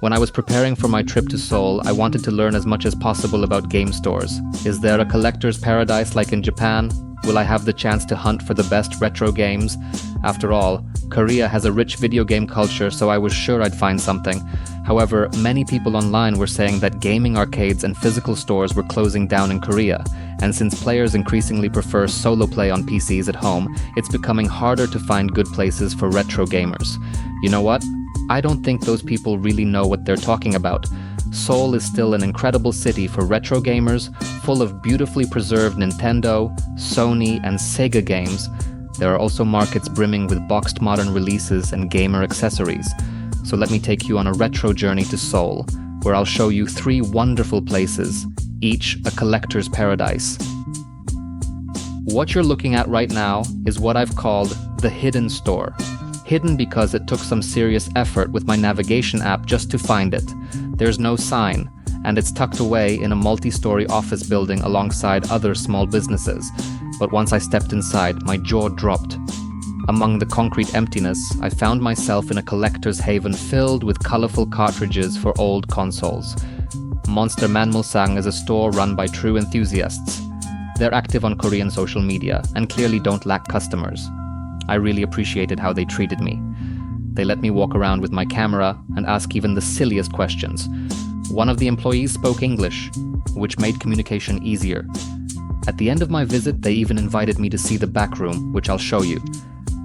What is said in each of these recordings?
When I was preparing for my trip to Seoul, I wanted to learn as much as possible about game stores. Is there a collector's paradise like in Japan? Will I have the chance to hunt for the best retro games? After all, Korea has a rich video game culture, so I was sure I'd find something. However, many people online were saying that gaming arcades and physical stores were closing down in Korea, and since players increasingly prefer solo play on PCs at home, it's becoming harder to find good places for retro gamers. You know what? I don't think those people really know what they're talking about. Seoul is still an incredible city for retro gamers, full of beautifully preserved Nintendo, Sony, and Sega games. There are also markets brimming with boxed modern releases and gamer accessories. So let me take you on a retro journey to Seoul, where I'll show you 3 wonderful places, each a collector's paradise. What you're looking at right now is what I've called the hidden store. Hidden because it took some serious effort with my navigation app just to find it. There's no sign, and it's tucked away in a multi-story office building alongside other small businesses. But once I stepped inside, my jaw dropped. Among the concrete emptiness, I found myself in a collector's haven filled with colorful cartridges for old consoles. Monster Manmulsang is a store run by true enthusiasts. They're active on Korean social media and clearly don't lack customers. I really appreciated how they treated me. They let me walk around with my camera and ask even the silliest questions. One of the employees spoke English, which made communication easier. At the end of my visit, they even invited me to see the back room, which I'll show you.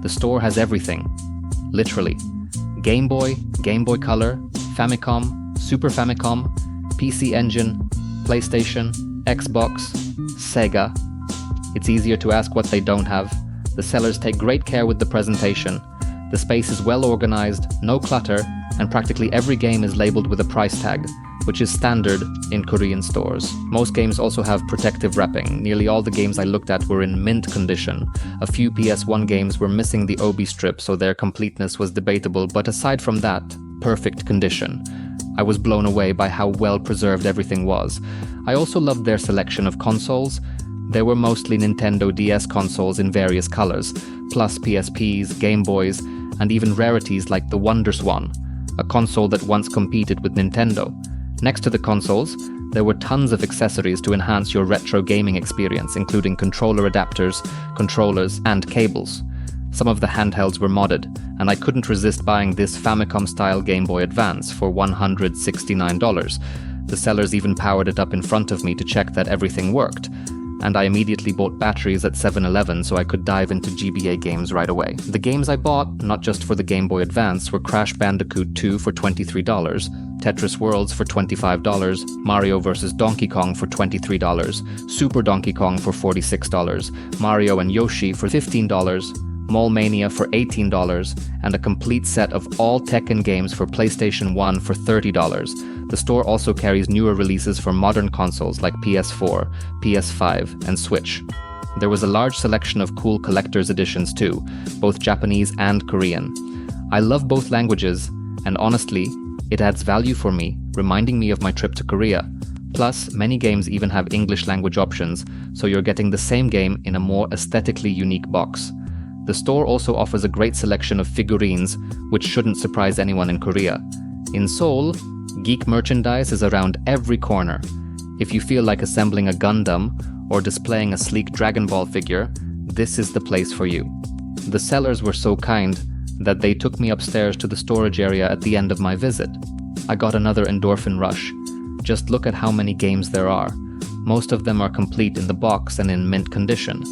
The store has everything. Literally. Game Boy Color, Famicom, Super Famicom, PC Engine, PlayStation, Xbox, Sega. It's easier to ask what they don't have. The sellers take great care with the presentation. The space is well organized, no clutter, and practically every game is labeled with a price tag, which is standard in Korean stores. Most games also have protective wrapping. Nearly all the games I looked at were in mint condition. A few PS1 games were missing the obi strip, so their completeness was debatable, but aside from that, perfect condition. I was blown away by how well preserved everything was. I also loved their selection of consoles. There were mostly Nintendo DS consoles in various colors, plus PSPs, Game Boys, and even rarities like the WonderSwan, a console that once competed with Nintendo. Next to the consoles, there were tons of accessories to enhance your retro gaming experience, including controller adapters, controllers, and cables. Some of the handhelds were modded, and I couldn't resist buying this Famicom-style Game Boy Advance for $169. The sellers even powered it up in front of me to check that everything worked. And I immediately bought batteries at 7-Eleven so I could dive into GBA games right away. The games I bought, not just for the Game Boy Advance, were Crash Bandicoot 2 for $23, Tetris Worlds for $25, Mario vs. Donkey Kong for $23, Super Donkey Kong for $46, Mario and Yoshi for $15, Mole Mania for $18, and a complete set of all Tekken games for PlayStation 1 for $30. The store also carries newer releases for modern consoles like PS4, PS5, and Switch. There was a large selection of cool collector's editions too, both Japanese and Korean. I love both languages, and honestly, it adds value for me, reminding me of my trip to Korea. Plus, many games even have English language options, so you're getting the same game in a more aesthetically unique box. The store also offers a great selection of figurines, which shouldn't surprise anyone in Korea. In Seoul, geek merchandise is around every corner. If you feel like assembling a Gundam or displaying a sleek Dragon Ball figure, this is the place for you. The sellers were so kind that they took me upstairs to the storage area at the end of my visit. I got another endorphin rush. Just look at how many games there are. Most of them are complete in the box and in mint condition.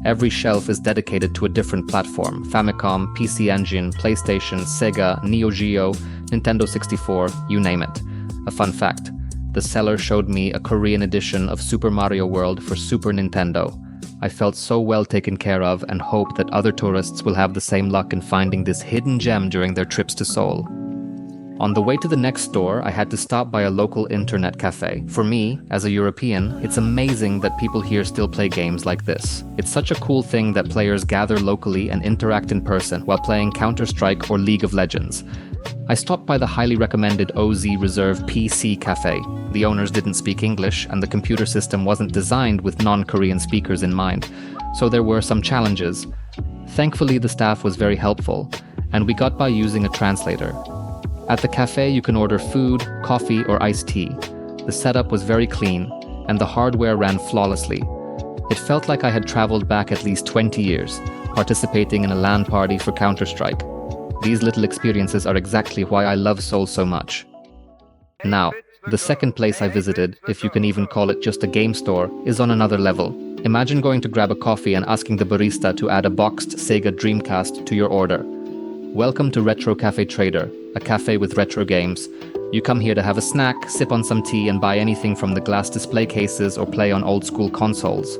Every shelf is dedicated to a different platform: Famicom, PC Engine, PlayStation, Sega, Neo Geo, Nintendo 64, you name it. A fun fact, the seller showed me a Korean edition of Super Mario World for Super Nintendo. I felt so well taken care of and hope that other tourists will have the same luck in finding this hidden gem during their trips to Seoul. On the way to the next store, I had to stop by a local internet cafe. For me, as a European, it's amazing that people here still play games like this. It's such a cool thing that players gather locally and interact in person while playing Counter-Strike or League of Legends. I stopped by the highly recommended OZ Reserve PC Cafe. The owners didn't speak English, and the computer system wasn't designed with non-Korean speakers in mind, so there were some challenges. Thankfully, the staff was very helpful, and we got by using a translator. At the cafe, you can order food, coffee, or iced tea. The setup was very clean, and the hardware ran flawlessly. It felt like I had traveled back at least 20 years, participating in a LAN party for Counter-Strike. These little experiences are exactly why I love Seoul so much. Now, the second place I visited, if you can even call it just a game store, is on another level. Imagine going to grab a coffee and asking the barista to add a boxed Sega Dreamcast to your order. Welcome to Retrocafetrader, a cafe with retro games. You come here to have a snack, sip on some tea, and buy anything from the glass display cases or play on old-school consoles.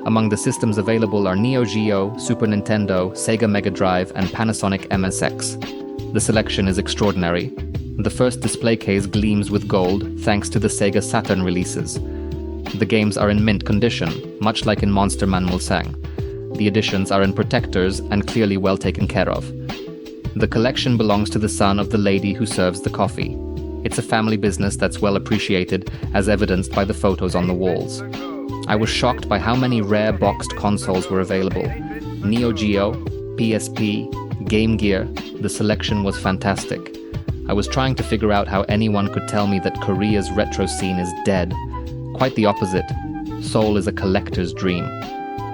Among the systems available are Neo Geo, Super Nintendo, Sega Mega Drive, and Panasonic MSX. The selection is extraordinary. The first display case gleams with gold thanks to the Sega Saturn releases. The games are in mint condition, much like in Monster Man Mulsang. The editions are in protectors and clearly well taken care of. The collection belongs to the son of the lady who serves the coffee. It's a family business that's well appreciated, as evidenced by the photos on the walls. I was shocked by how many rare boxed consoles were available. Neo Geo, PSP, Game Gear, the selection was fantastic. I was trying to figure out how anyone could tell me that Korea's retro scene is dead. Quite the opposite. Seoul is a collector's dream.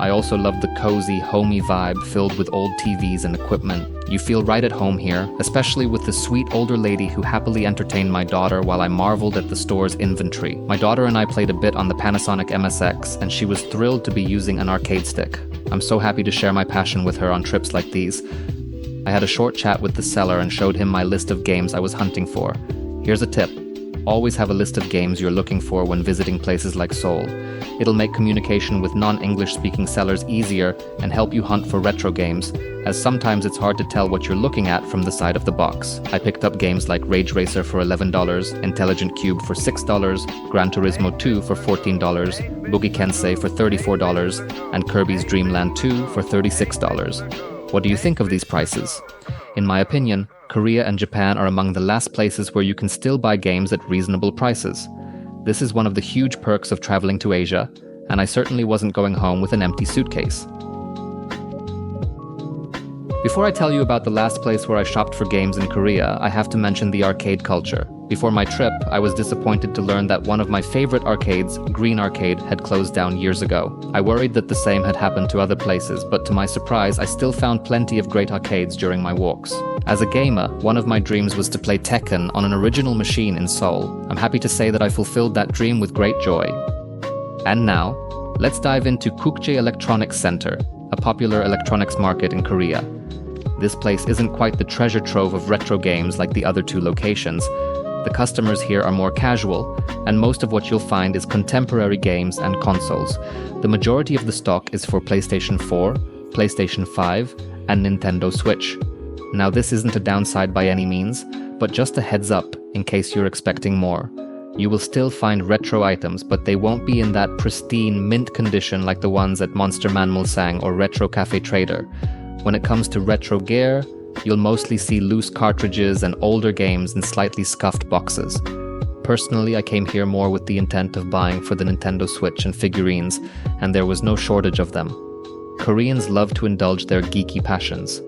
I also love the cozy, homey vibe filled with old TVs and equipment. You feel right at home here, especially with the sweet older lady who happily entertained my daughter while I marveled at the store's inventory. My daughter and I played a bit on the Panasonic MSX, and she was thrilled to be using an arcade stick. I'm so happy to share my passion with her on trips like these. I had a short chat with the seller and showed him my list of games I was hunting for. Here's a tip. Always have a list of games you're looking for when visiting places like Seoul. It'll make communication with non-English speaking sellers easier and help you hunt for retro games, as sometimes it's hard to tell what you're looking at from the side of the box. I picked up games like Rage Racer for $11, Intelligent Cube for $6, Gran Turismo 2 for $14, Boogie Kensei for $34, and Kirby's Dream Land 2 for $36. What do you think of these prices? In my opinion, Korea and Japan are among the last places where you can still buy games at reasonable prices. This is one of the huge perks of traveling to Asia, and I certainly wasn't going home with an empty suitcase. Before I tell you about the last place where I shopped for games in Korea, I have to mention the arcade culture. Before my trip, I was disappointed to learn that one of my favorite arcades, Green Arcade, had closed down years ago. I worried that the same had happened to other places, but to my surprise, I still found plenty of great arcades during my walks. As a gamer, one of my dreams was to play Tekken on an original machine in Seoul. I'm happy to say that I fulfilled that dream with great joy. And now, let's dive into KUKJE Electronics Center, a popular electronics market in Korea. This place isn't quite the treasure trove of retro games like the other two locations. The customers here are more casual, and most of what you'll find is contemporary games and consoles. The majority of the stock is for PlayStation 4, PlayStation 5, and Nintendo Switch. Now this isn't a downside by any means, but just a heads up in case you're expecting more. You will still find retro items, but they won't be in that pristine mint condition like the ones at Monster Man Mulsang or Retrocafetrader. When it comes to retro gear, you'll mostly see loose cartridges and older games in slightly scuffed boxes. Personally, I came here more with the intent of buying for the Nintendo Switch and figurines, and there was no shortage of them. Koreans love to indulge their geeky passions.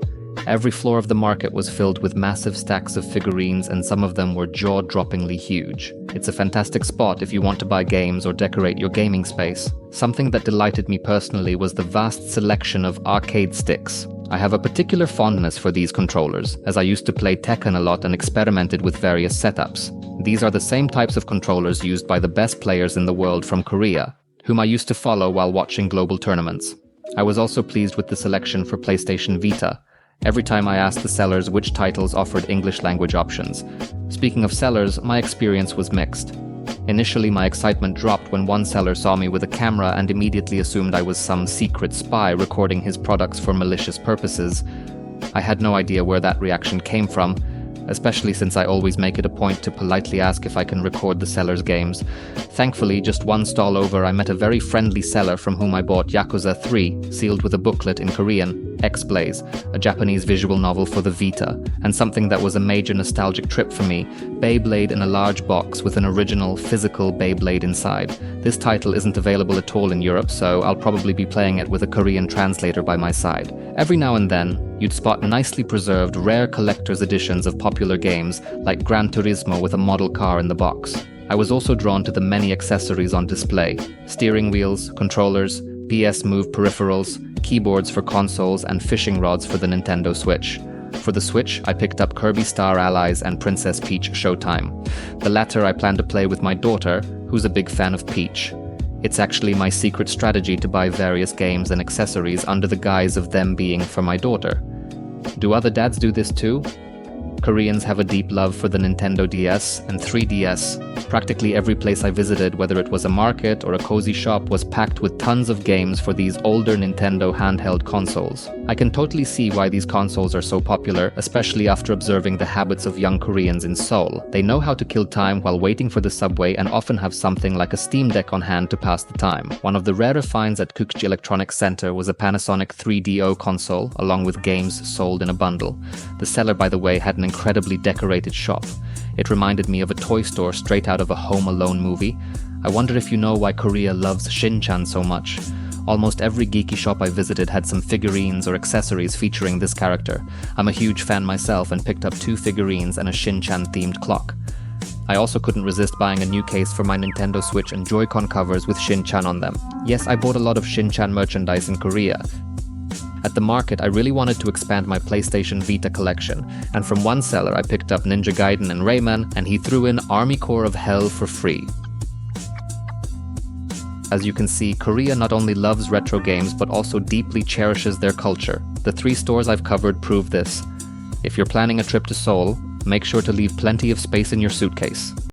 Every floor of the market was filled with massive stacks of figurines, and some of them were jaw-droppingly huge. It's a fantastic spot if you want to buy games or decorate your gaming space. Something that delighted me personally was the vast selection of arcade sticks. I have a particular fondness for these controllers, as I used to play Tekken a lot and experimented with various setups. These are the same types of controllers used by the best players in the world from Korea, whom I used to follow while watching global tournaments. I was also pleased with the selection for PlayStation Vita. Every time I asked the sellers which titles offered English language options. Speaking of sellers, my experience was mixed. Initially, my excitement dropped when one seller saw me with a camera and immediately assumed I was some secret spy recording his products for malicious purposes. I had no idea where that reaction came from, especially since I always make it a point to politely ask if I can record the seller's games. Thankfully, just one stall over, I met a very friendly seller from whom I bought Yakuza 3, sealed with a booklet in Korean, X-Blaze, a Japanese visual novel for the Vita, and something that was a major nostalgic trip for me, Beyblade in a large box with an original physical Beyblade inside. This title isn't available at all in Europe, so I'll probably be playing it with a Korean translator by my side. Every now and then, you'd spot nicely preserved, rare collector's editions of popular games like Gran Turismo with a model car in the box. I was also drawn to the many accessories on display: steering wheels, controllers, PS Move peripherals, keyboards for consoles, and fishing rods for the Nintendo Switch. For the Switch, I picked up Kirby Star Allies and Princess Peach Showtime. The latter I plan to play with my daughter, who's a big fan of Peach. It's actually my secret strategy to buy various games and accessories under the guise of them being for my daughter. Do other dads do this too? Koreans have a deep love for the Nintendo DS and 3DS. Practically every place I visited, whether it was a market or a cozy shop, was packed with tons of games for these older Nintendo handheld consoles. I can totally see why these consoles are so popular, especially after observing the habits of young Koreans in Seoul. They know how to kill time while waiting for the subway and often have something like a Steam Deck on hand to pass the time. One of the rarer finds at KUKJE Electronics Center was a Panasonic 3DO console, along with games sold in a bundle. The seller, by the way, had an incredibly decorated shop. It reminded me of a toy store straight out of a Home Alone movie. I wonder if you know why Korea loves Shin-chan so much. Almost every geeky shop I visited had some figurines or accessories featuring this character. I'm a huge fan myself and picked up 2 figurines and a Shin-chan themed clock. I also couldn't resist buying a new case for my Nintendo Switch and Joy-Con covers with Shin-chan on them. Yes, I bought a lot of Shin-chan merchandise in Korea. At the market, I really wanted to expand my PlayStation Vita collection, and from one seller I picked up Ninja Gaiden and Rayman, and he threw in Army Corps of Hell for free. As you can see, Korea not only loves retro games but also deeply cherishes their culture. The 3 stores I've covered prove this. If you're planning a trip to Seoul, make sure to leave plenty of space in your suitcase.